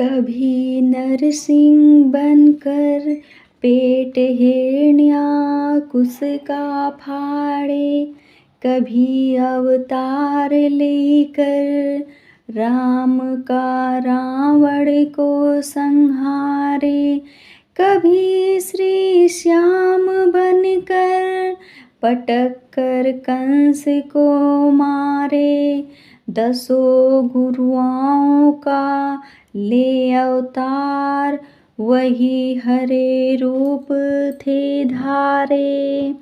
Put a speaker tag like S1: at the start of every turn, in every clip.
S1: कभी नरसिंह बनकर पेट हिरण्याकुश का फाड़े, कभी अवतार लेकर राम का रावण को संहारे, कभी श्री श्याम बनकर पटक कर कंस को मारे। 10 गुरुओं का ले अवतार, वही हरे रूप थे धारे।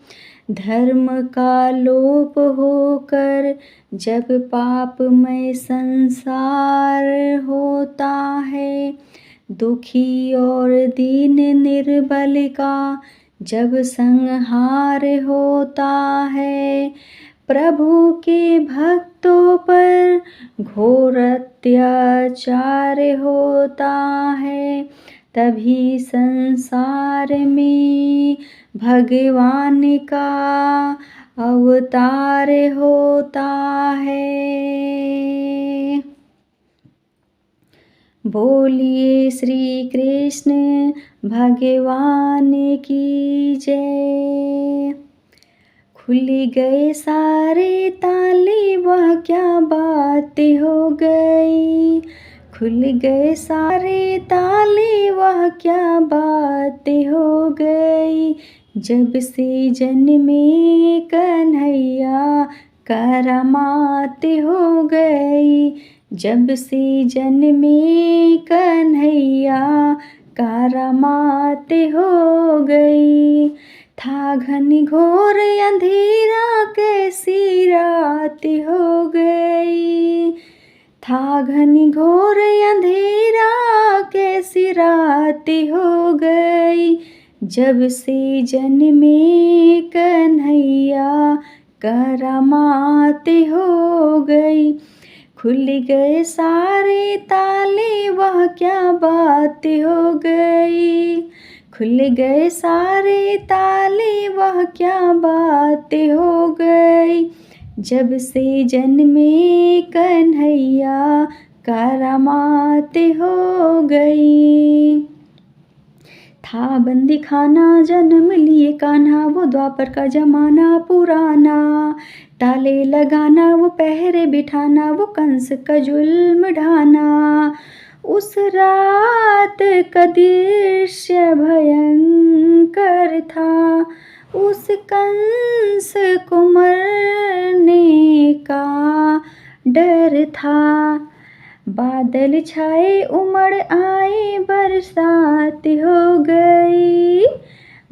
S1: धर्म का लोप होकर जब पापमय संसार होता है, दुखी और दीन निर्बल का जब संहार होता है, प्रभु के भक्तों पर घोर अत्याचार होता है, तभी संसार में भगवान का अवतार होता है। बोलिए श्री कृष्ण भगवान की जय। खुल गए सारे ताले, वह क्या बात हो गई। खुल गए सारे ताले, वह क्या बात हो गई। जब से जन्मे कन्हैया करामात हो गई। जब से जन्मे कन्हैया करामात हो गई। था घनघोर अंधेरा, कैसी रात हो गई। था घनघोर अंधेरा, कैसी रात हो गई। जब से जन्मे कन्हैया करामात हो गई। खुल गए सारे ताले, वह क्या बात हो गई। खुल गए सारे ताले, वह क्या बात हो गई। जब से जन्मे कन्हैया करामात हो गई। था बंदी खाना, जन्म लिए कान्हा, वो द्वापर का जमाना पुराना। ताले लगाना, वो पहरे बिठाना, वो कंस का जुल्म ढाना। उस रात का दृश्य भयंकर था, उस कंस को मरने का डर था। बादल छाए उमड़ आए, बरसात हो गई।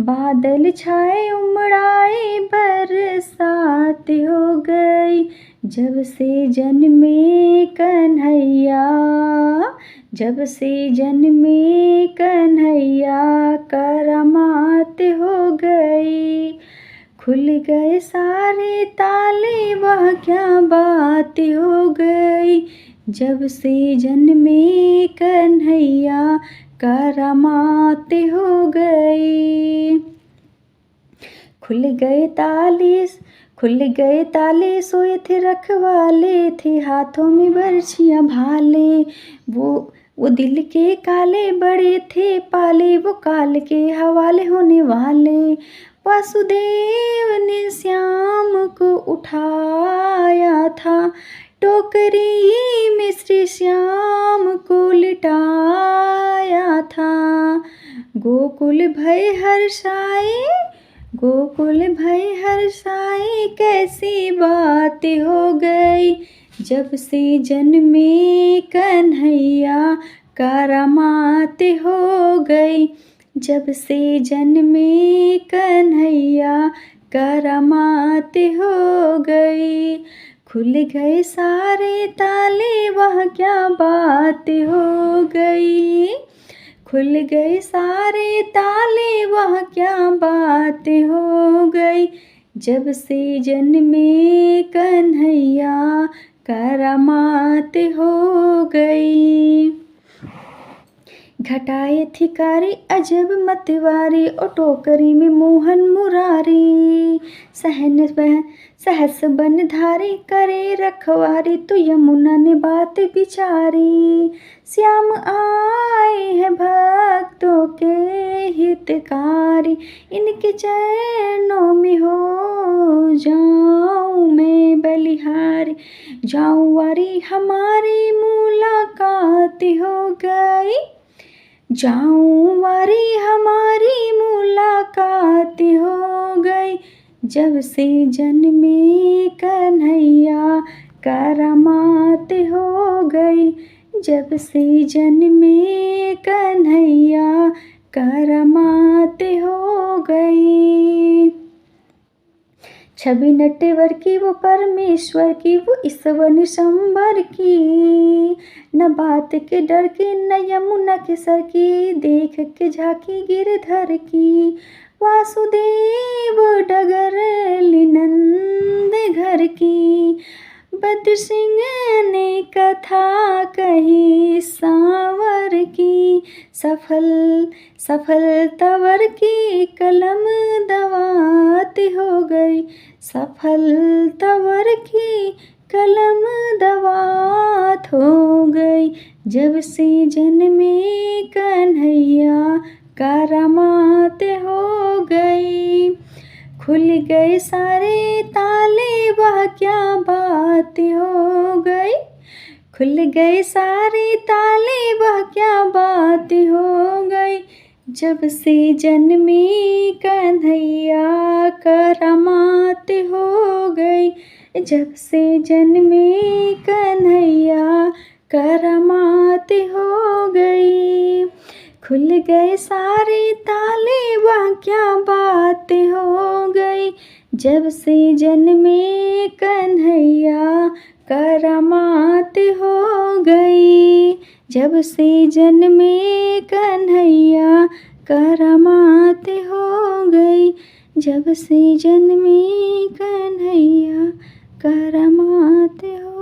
S1: बादल छाए उमड़ आए, बरसात हो गई। जब से जन्मे कन्हैया, जब से जन्मे कन्हैया करामात हो गई। खुल गए सारे ताले, वह क्या बात हो गई। जब से जन्मे कन्हैया करामात हो गई। खुल गए ताले, खुल गए ताले, सोए थे रखवाले, थे हाथों में बर्छियाँ भाले। वो दिल के काले बड़े थे पाले, वो काल के हवाले होने वाले। वासुदेव ने श्याम को उठाया था, टोकरी में श्री श्याम को लिटाया था। गोकुल भय हर्षाए, गोकुल भय हर्षाए, कैसी बात हो गई। जब से जन्मे कन्हैया करामात हो गई। जब से जन्मे कन्हैया करामात हो गई। खुल गए सारे ताले, वह क्या बात हो गई। खुल गए सारे ताले, वह क्या बात हो गई। जब से जन्मे कन्हैया करामात हो गई। घटाए थी कारी अजब मतवारी, ओ टोकरी में मोहन मुरारी। सहस बन धारी करे रखवारी, तो यमुना ने बात बिचारी। श्याम आए हैं भक्तों के हितकारी, इनके चरणों में हो जाऊं मैं बलिहारी। जाऊं वारी हमारी मुलाकात हो गई, जाऊं वारी हमारी मुलाकात हो गई। जब से जन्मे कन्हैया करामात हो गई, जब से जन्मे कन्हैया करामात हो गई। छवि नटवर की वो परमेश्वर की, वो ईश्वर निशंबर की। न बात के डर की न यमुना के सर की, देख के झांकी गिरधर की। वासुदेव डगर नंद घर की, बद्र सिंह ने कथा कही सांवर की। सफल तवर की कलम दवात हो गई, सफल तवर की कलम दवात हो गई। जब से जन्मे कन्हैया करामात हो गई। खुल गए सारे ताले वह क्या बात हो गई, खुल गए सारे ताले वह क्या बात हो गई। जब से जन्मे कन्हैया करामात हो गई, जब से जन्मे कन्हैया करामात हो गई। खुल गए सारे ताले वह क्या बात हो गई। जब से जन्मे कन्हैया करामात हो गई, जब से जन्मे कन्हैया करामात हो गई। जब से जन्मे कन्हैया करामात हो